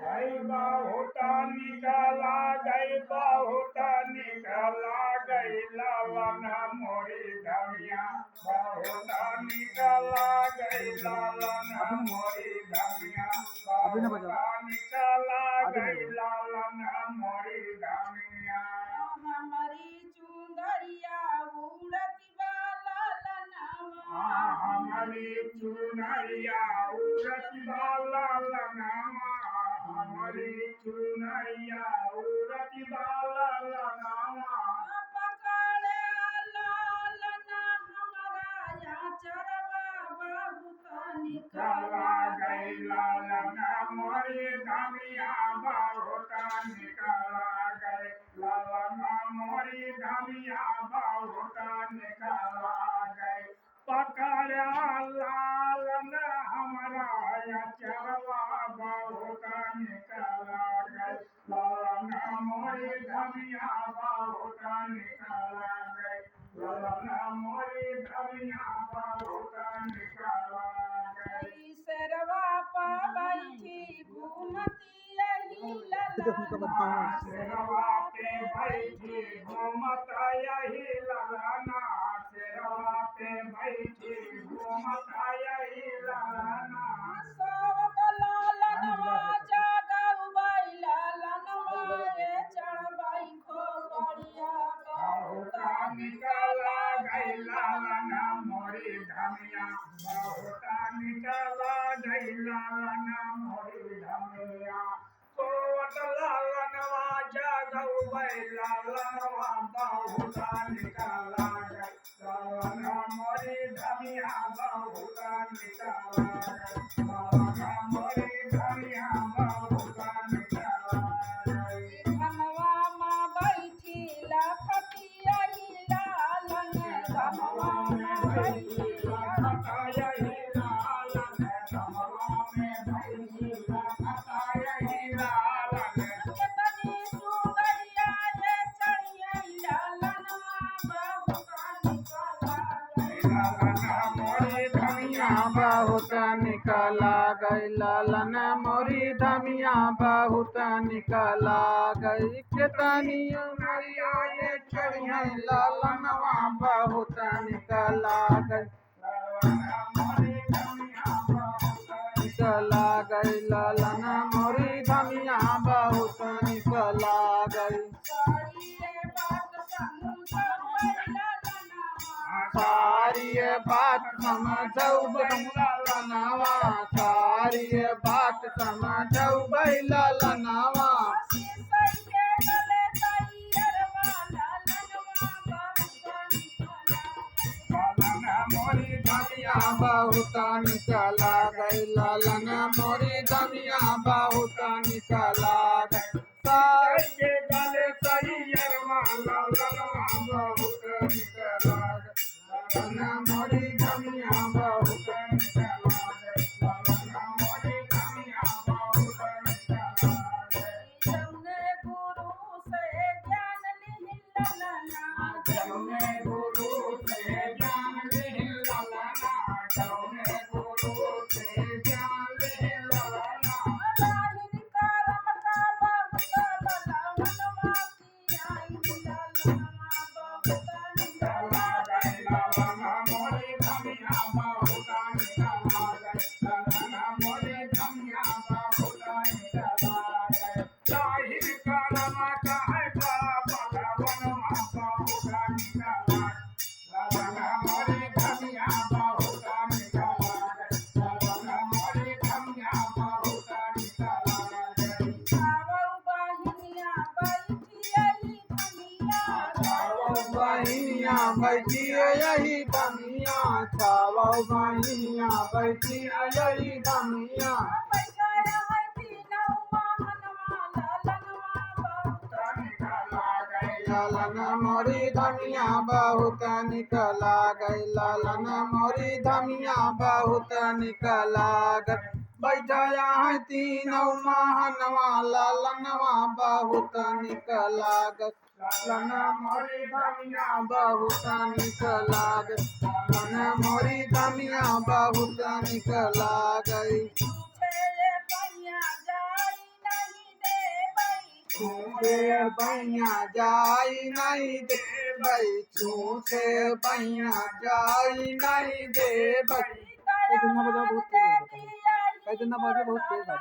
गई बहुत निकला गई बहुत निकला गई लालना मोरी धमिया बहुत निकला गई लालना मोरी धमिया बहुत निकला गई लालना मोरी धमिया हमारी चुंदरिया उड़ती बाला लनावा हमारी चुनरिया उड़ती बाला लनावा हमारी चुनरिया उड़ती बाला लनावा पकड़े लालना हमारा या चरवा बहुत निकला गई लालना मोरी धमिया बहुत निकला गई लालना मोरी धमिया बहुत निकला गई पकड़ा लालना हमारा या चरवा बहुत निकला गई लालना मोरी धमिया बहुत निकला गई लालना मोरी धमिया बहुत निकला गई सरवा पा बैठी घूमती यही ललना शेरवा पे बैठी घूमत यही ललना शेरवा पे बैठी घूमत यही ललना सोवत लालनवा जागऊ बैला लनवा रे चढ़बाई खोगड़िया बहुत निकला गई लालना मोरी धमिया बहुत निकला गई लालना मोरी धमिया सोवत लालनवा जागऊ बैला लनवा बहुत निकला गई लालना मोरी धमिया बहुत निकला गई लालना मोरी धमिया बहुत निकला गई धनवा माँ बैठी लखती यही लालन धनवा माँ बैठी कितनी सुंदरिया ये चढ़िया लालनवा बहुत निकला गई लालन मोरी धमिया बहुत निकला गई कितनी उमरिया ये चढ़िया लालनवा बहुत निकला गई निकला गई लालन मोरी धमिया बहुत निकला गई सारी ये बात समझऊ ललनावा सारी ये बात समझऊ ललनावा मोरी धमिया बहुत निकला गई लालन मोरी धमिया बहुत निकला गई सारी के गले सही ललनवा बहुत निकला गई लालन मोरी धमिया बहुत निकला गई लालन मोरी धमिया बहुत निकला गई जौने गुरु से ज्ञान लिहि ललना जौने गुरु से ज्ञान लिहि ललना जौने गुरु से ज्ञान लिहि ललना राहिन करम का बहुत ललनवा की आई ललनवा बहुत निकला गई लालना मोरी धमिया बहुत निकला गई लालना मोरी धमिया बहुत निकला गई जाहिर करम कहे भगवनवा बहुत निकला लालना मोरी धमिया बहुत निकला गई लालना मोरी धमिया बहुत निकला गई आवऊ बहिनिया बैठी यही धनिया बहिनिया बैठी यही धमिया छावा बहिनिया बैठी यही धमिया बैठा है तीनों महनवा ललनवा बहुत निकला गई लालन मोरी धमिया बहुत निकला गई लालन मोरी धमिया बहुत निकला गई बैठाया है तीनों महनवा लालनवा बहुत निकला गई लालन मोरी धमिया बहुत निकला गई लालन मोरी धमिया बहुत निकला गई छेले पैया जाई छूछे बैया जाई नहीं देबै छूछे बैया जाई नहीं देबै कितना बजा बहुत कितना बजे बहुत तेज आ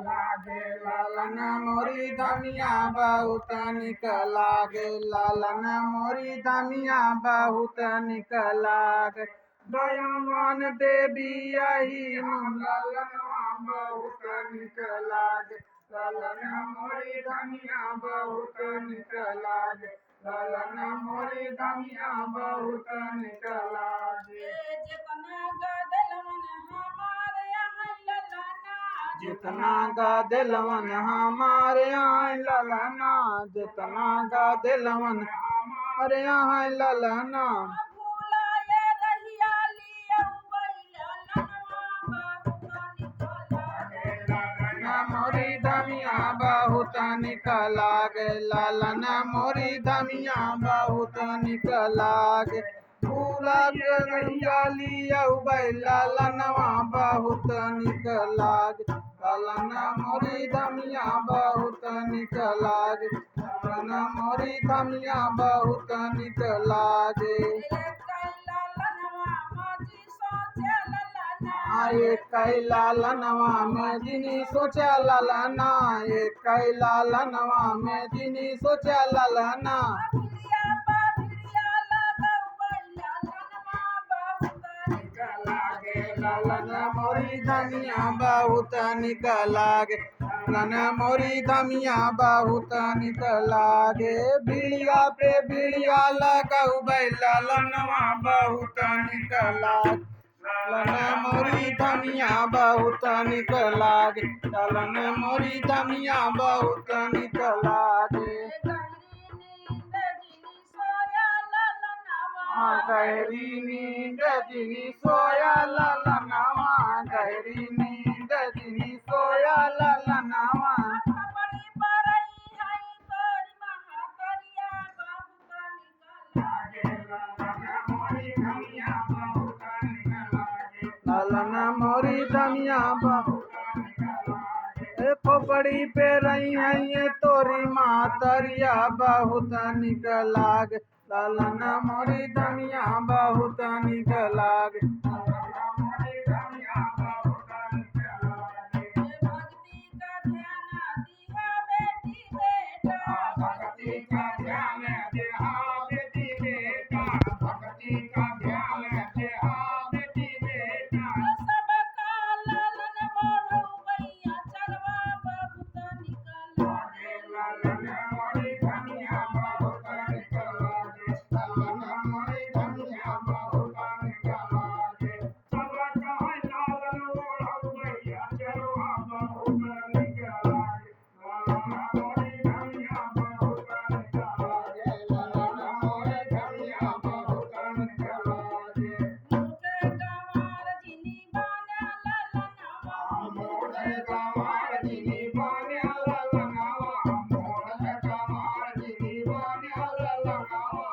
लागे लालन मोरी धनिया बहुत निक लागे लालन मोरी धनिया बहुत निक लागे दयावान देवी यही लालन बहुत निक लागे लालन मोरी धनिया बहुत निक लागे लालन मोरी धनिया बहुत निक लागे जितना गा दिलवन हमारे यहाँ ललना जितना गा दिलवन हमारे यहाँ ललना लालना मोरी धनिया बहुत निक लागे लालना मोरी धनिया बहुत निक लागे फूला के गलिया लालनवा बहुत निक लागे लालना मोरी धनिया बहुत निक लागे लालना मोरी धनिया बहुत निक लागे आए कई लालनवा में जिनी सोचा लालना ये कई लालनवा में जिनी सोचा लालना लालना मोरी धनिया बहुत निक लागे लालना मोरी धनिया बहुत निक लागे बिड़िया पे बिड़िया लगाऊ लालनवा बहुत निक लागे लालना मोरी धनिया बहुत निक लागे लालना मोरी धनिया बहुत निक लागे गहरी नींद जिनी सोया ललनावा गहरी नींद जिनी सोया ललनावा लालना मोरी धनिया खोपड़ी पे रही है ये तोरी मातरिया बहुत निक लागे लालना मोरी धनिया बहुत निक लागे भक्ति का ध्यान देहा बेटी बेटा भक्ति का ध्यान देहा बेटी बेटा लालना मोरी धनिया बहुत निक लागे लालना मोरी धनिया बहुत निक लागे सब कहे लालन ओढ़ौया चरवा बहुत निक लागे लालना मोरी धनिया बहुत निक लागे लालना मोरी धनिया बहुत निक लागे मोरे गवार जिनी बन्या ललनावा मोरे गवार जिनी बन्या ललनावा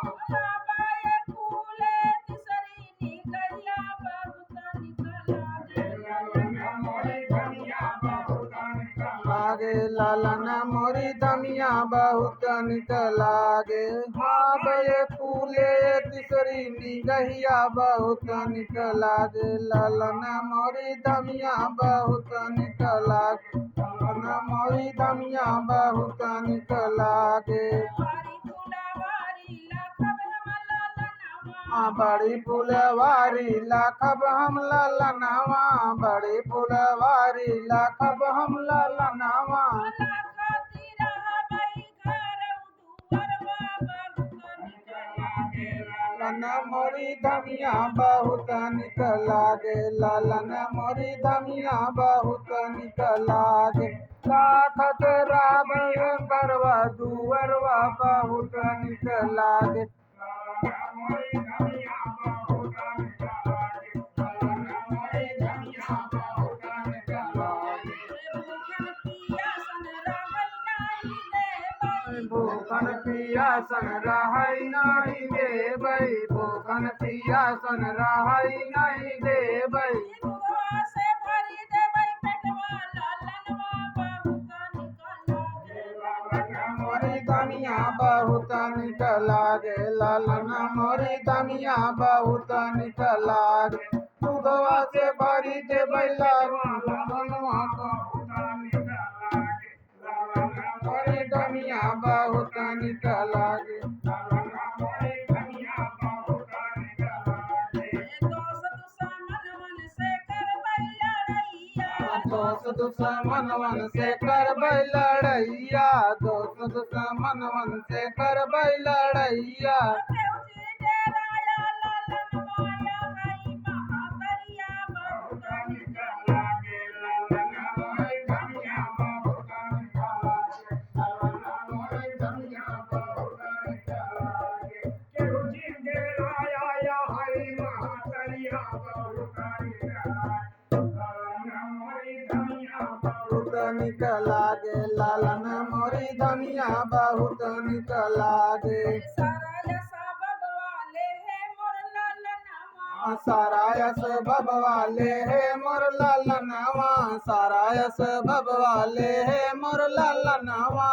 लालना मोरी धनिया बहुत निक लागे लालना मोरी धनिया बहुत निक लागे भावे फूले तिसरी निगहिया बहुत निक लागे लालना मोरी धनिया बहुत निक लागे लालना मोरी धनिया बहुत निक लागे बड़ी फुलवारी लाखब हम ललनावा बड़ी फुलवारी लाखब हम ललनावा लालना मोरी धनिया बहुत निक लागे लालना मोरी धनिया बहुत निक लागे लाखत राब करवा दुअरवा बहुत निक लागे लालना मोरी धनिया बहुत निक लागे लालना मोरी धनिया बहुत निक लागे भूखन पियासन रहै नहीं देबै भूखन पियासन रहै नहीं देबै निक लागे लालना मोरी धनिया बहुत निक लागे दूधवा से भरी दे बैला लालनवा मोरी धनिया बहुत निक लागे दोस्त दुश्मनवन से करबै लड़ैया दोस्त दुश्मनवन से करबै लड़ैया बहुत निक लागे लालना मोरी धनिया बहुत निक लागे सारायस बबवाले है मोर लालनवा सारायस बबवाले है मोर लालनवा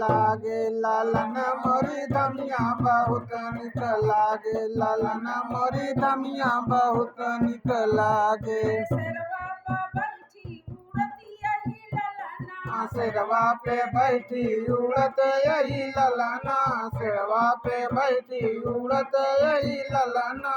लागे लालना मोरी धनिया बहुत निक लागे लालना मोरी धनिया बहुत निक लागे शेरवा पे बैठी उड़त यही ललना शेरवा पे बैठी उड़त यही ललना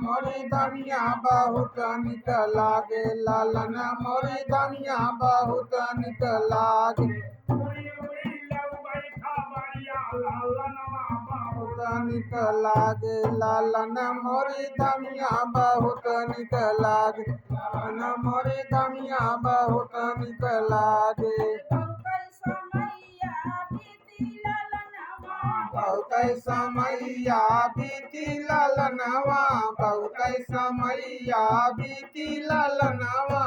मोरी धनिया बहुत निक लागे लालना मोरी धनिया बहुत निक लागे बहुत निक लागे लालना मोरी धनिया बहुत निक लागे लालना मोरी धनिया बहुत निक लागे बहुत समैया बीती लालनवा बहुत समैया बीती लालनवा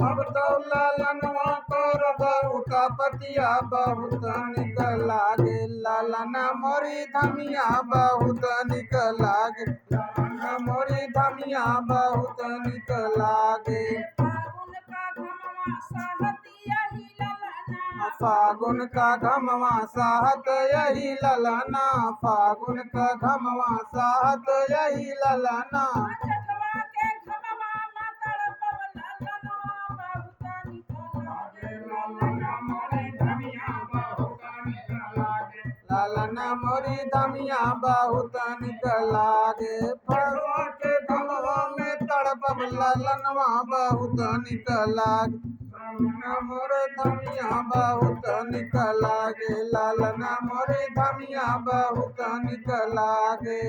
अब तो लालनवा कर बहुत पतिया बहुत निक लागे लालना मोरी धनिया बहुत निक लागे लालना मोरी धनिया बहुत निक लागे फागुन का घमवा साहत यही ललना फागुन का घमवा साहत यही ललना लालना मोरी धनिया बहुत निक लागे फगवा के घमवा में तड़पब लालनवा बहुत निक लागे लालना मोरी धनिया बहुत निक लागे लालना मोरी धनिया बहुत निक लागे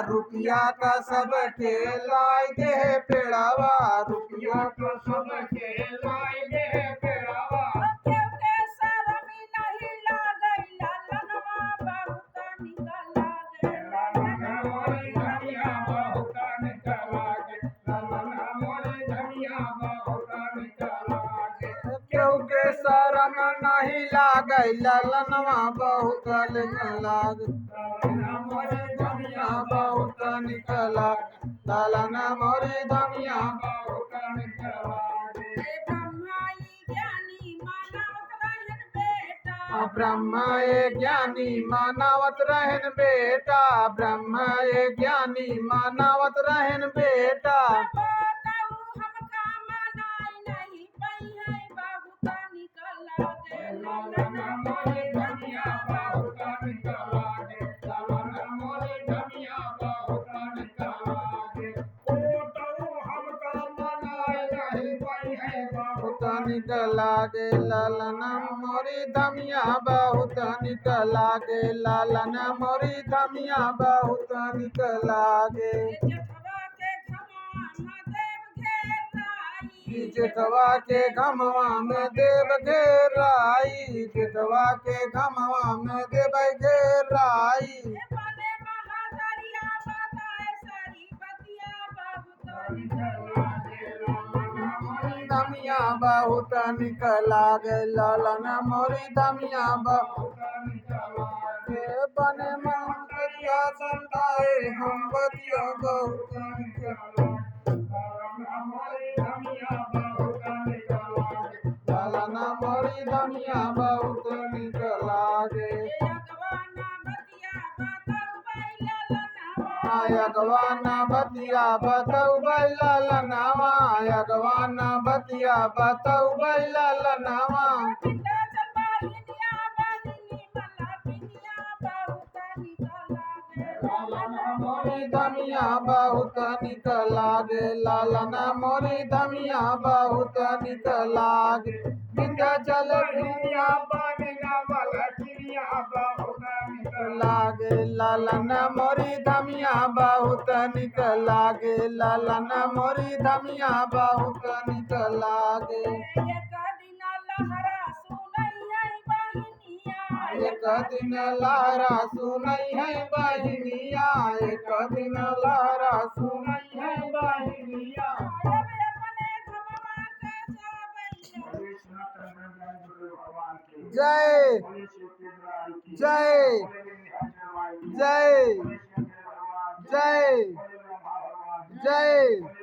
रुपया का सबके लाई दे पेड़ावा रुपया का सबके लाई दे पेड़ावा क्योंकि शरण नहीं लागे ललनवा बहुत लागे मोरी धनिया बहुत निक लागे लालना मोरी धनिया बहुत निक लागे ब्रह्मा ये ज्ञानी मानावत रहन बेटा ब्रह्मा ये ज्ञानी मानावत रहन बेटा निक लागे लालन मोरी धमिया बहुत निक लागे लालन मोरी धमिया बहुत निक लागे जेठवा के घमवा में देव घेराई जेठवा के घमवा में देव घेराई धमिया बहुत निक लागे लालन मोरी धमिया बहुत बने मंगतिया संताए हम बतिया बहुत निक लालन मोरी धमिया बहुत निक लागे यगवाना बतिया बतौ बैला लनावा यगवाना बतिया बतौ बैला लनावा मोरी धमिया बहुत निक लागे लालन मोरी धमिया बहुत निक लागे विंध्याचल भिनिया बनिया बलकिरिया बहुत निक लागे लालन मोरी धमिया बहुत निक लागे लालन मोरी धमिया बहुत निक लागे एक दिन लहरा सुनई है बहिनिया एक दिन लहरा सुनई है बहिनिया जय जय जय जय जय